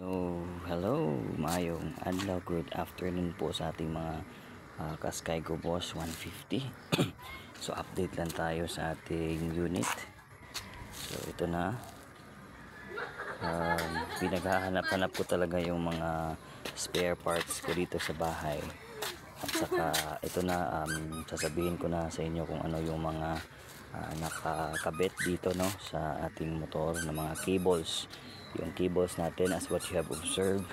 Hello, maayong adlaw, good afternoon po sa ating mga Kaskay Go Boss 150. So update lang tayo sa ating unit. So ito na, pinaghahanap-hanap ko talaga yung mga spare parts ko dito sa bahay. At saka ito na, sasabihin ko na sa inyo kung ano yung mga nakakabit dito, no, sa ating motor na mga cables. Yung cables natin, as what you have observed,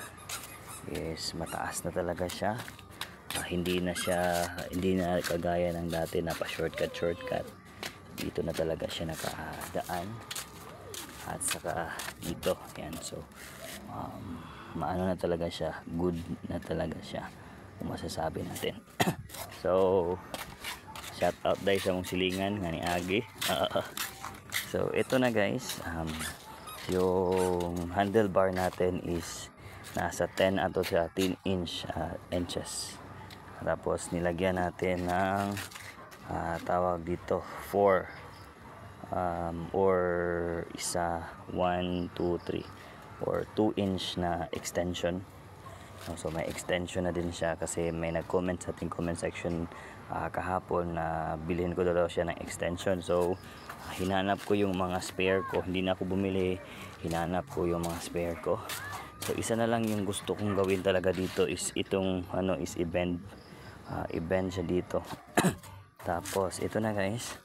is mataas na talaga siya. Hindi na kagaya ng dati na pa shortcut. Dito na talaga siya nakadaan. At saka dito, yan. So maano na talaga siya, good na talaga siya, kung masasabi natin. So shout out dahil sa mong silingan nga ni Agi. So ito na guys, yung handlebar natin is nasa 10 ato sa 10 inches. Tapos nilagyan natin ng tawag dito 4 or isa 1, 2, 3 or 2 inch na extension. So may extension na din siya kasi may nag-comment sa ating comment section kahapon na bilhin ko daw siya ng extension. So hinanap ko yung mga spare ko, hindi na ako bumili, hinanap ko yung mga spare ko. So isa na lang yung gusto kong gawin talaga dito is itong is i-bend siya dito. Tapos ito na guys,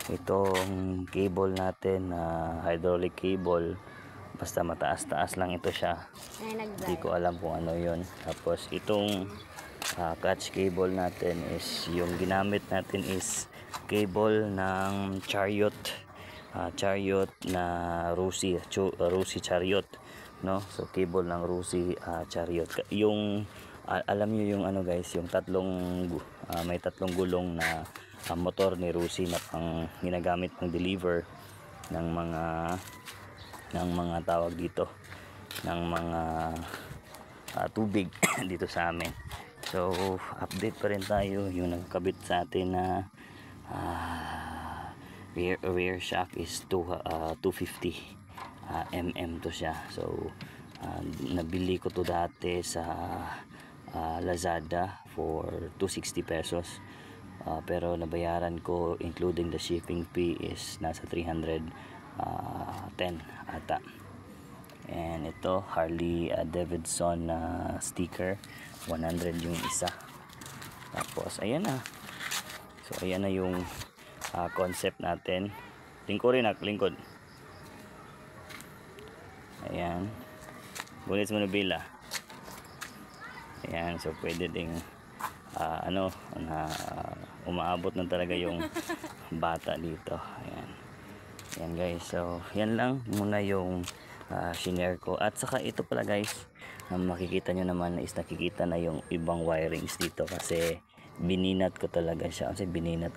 itong cable natin, hydraulic cable, basta mataas-taas lang ito siya, hindi ko alam kung ano yon. Tapos itong clutch cable natin is yung ginamit natin is cable ng chariot na Rusi chariot, no? So cable ng Rusi chariot, yung alam niyo yung guys, yung may tatlong gulong na motor ni Rusi na pang ginagamit pang deliver ng mga tawag dito, ng mga tubig dito sa amin. So update pa rin tayo, yung nagkabit sa atin na rear shock is 250 mm to siya. So nabili ko to dati sa Lazada for 260 pesos, pero nabayaran ko including the shipping fee is nasa 310 ata. And ito Harley Davidson sticker, 100 yung isa. Tapos ayan na. So ayan na yung concept natin. Lingkurin lingkod. Ayan. Bulit mo na bila. Ayan, so pwede ding umaabot na talaga yung bata dito. Ayan. Ayan guys, so yan lang muna yung shinare ko. At saka ito pala guys, makikita nyo naman is nakikita na yung ibang wirings dito kasi bininat ko talaga siya. Kasi bininat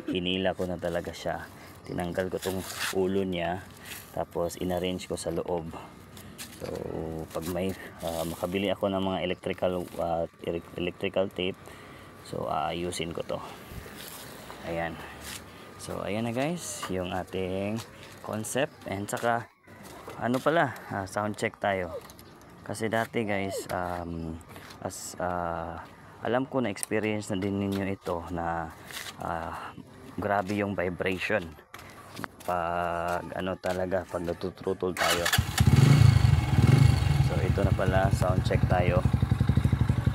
hinila ko na talaga siya, tinanggal ko tong ulo niya, tapos inarrange ko sa loob. So pag may makabili ako ng mga electrical tape, so aayusin ko to. Ayan. So ayan na guys yung ating concept. And saka sound check tayo. Kasi dati guys, alam ko na experience na din ninyo ito na grabe yung vibration pag pag natutrutol tayo. So ito na pala, sound check tayo.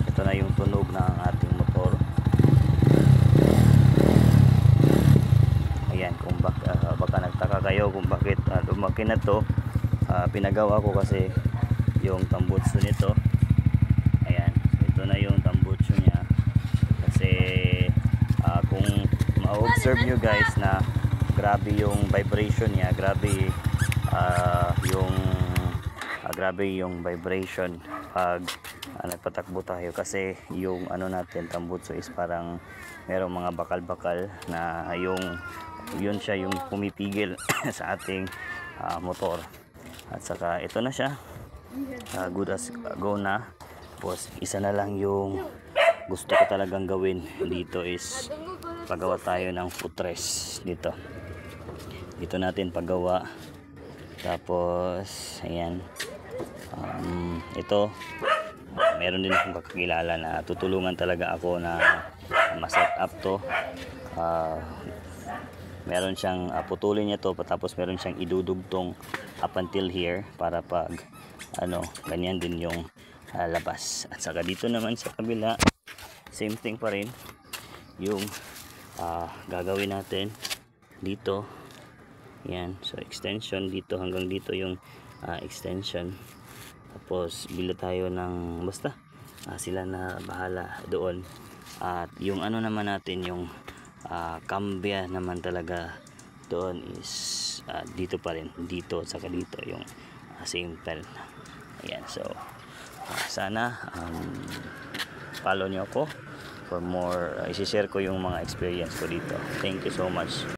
Ito na yung tunog ng ating motor. Ayan, kung baka nagtaka kayo kung bakit lumaki na to. Pinagawa ko kasi yung tambutso nito. Ayan, ito na yung tambutso niya. Kasi kung ma-observe nyo guys na grabe yung vibration niya, grabe yung vibration pag nagpatakbo tayo, kasi yung natin tambutso is parang merong mga bakal-bakal na yun siya yung pumipigil sa ating motor. At saka ito na siya, good as go na. Tapos isa na lang yung gusto ko talagang gawin dito is paggawa tayo ng footrest dito natin paggawa. Tapos ayan, Ito, meron din akong kakilala na tutulungan talaga ako na ma-set up to. Meron siyang putulin niya to, tapos meron siyang idudugtong up until here para pag ganyan din yung labas. At saka dito naman sa kabila, same thing pa rin yung gagawin natin dito. Yan, so extension dito hanggang dito yung extension. Tapos bila tayo ng basta sila na bahala doon. At yung naman natin yung cambia naman talaga doon is dito pa rin, dito at saka dito yung same pen. Ayan, so sana follow nyo ako for more. I-share ko yung mga experience ko dito. Thank you so much.